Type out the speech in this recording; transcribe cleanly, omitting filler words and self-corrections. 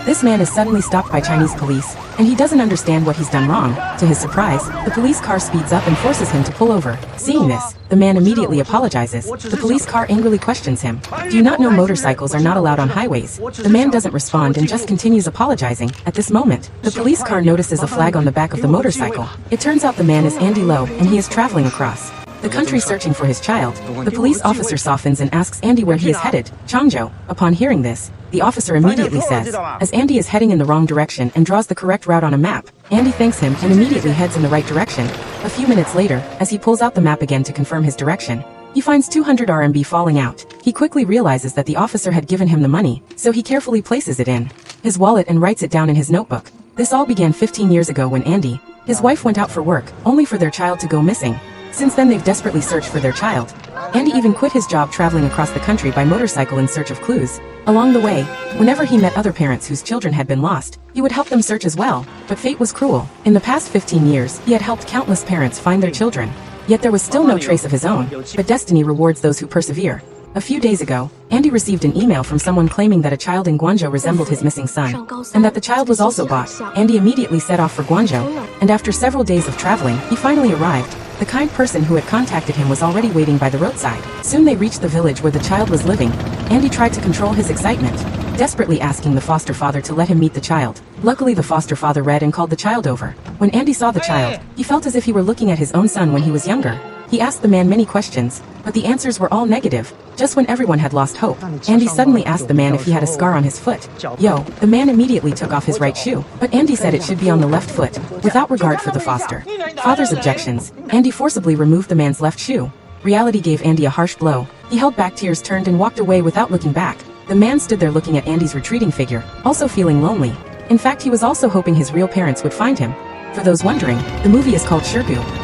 This man is suddenly stopped by Chinese police, and he doesn't understand what he's done wrong. To his surprise, the police car speeds up and forces him to pull over. Seeing this, the man immediately apologizes. The police car angrily questions him. Do you not know motorcycles are not allowed on highways? The man doesn't respond and just continues apologizing. At this moment, the police car notices a flag on the back of the motorcycle. It turns out the man is Andy Lo, and he is traveling across the country searching for his child. The police officer softens and asks Andy where he is headed. Guangzhou. Upon hearing this, the officer immediately says, as Andy is heading in the wrong direction and draws the correct route on a map, Andy thanks him and immediately heads in the right direction. A few minutes later, as he pulls out the map again to confirm his direction, he finds 200 RMB falling out. He quickly realizes that the officer had given him the money, so he carefully places it in his wallet and writes it down in his notebook. This all began 15 years ago when Andy, his wife, went out for work, only for their child to go missing. Since then they've desperately searched for their child. Andy even quit his job traveling across the country by motorcycle in search of clues. Along the way, whenever he met other parents whose children had been lost, he would help them search as well. But fate was cruel. In the past 15 years, he had helped countless parents find their children. Yet there was still no trace of his own, but destiny rewards those who persevere. A few days ago, Andy received an email from someone claiming that a child in Guangzhou resembled his missing son, and that the child was also bought. Andy immediately set off for Guangzhou, and after several days of traveling, he finally arrived. The kind person who had contacted him was already waiting by the roadside. Soon they reached the village where the child was living. Andy tried to control his excitement, desperately asking the foster father to let him meet the child. Luckily, the foster father read and called the child over. When Andy saw the child, he felt as if he were looking at his own son when he was younger. He asked the man many questions, but the answers were all negative. Just when everyone had lost hope, Andy suddenly asked the man if he had a scar on his foot. Yo, the man immediately took off his right shoe, but Andy said it should be on the left foot. Without regard for the foster father's objections, Andy forcibly removed the man's left shoe. Reality gave Andy a harsh blow. He held back tears, turned and walked away without looking back. The man stood there looking at Andy's retreating figure, also feeling lonely. In fact, he was also hoping his real parents would find him. For those wondering, the movie is called Shirgu.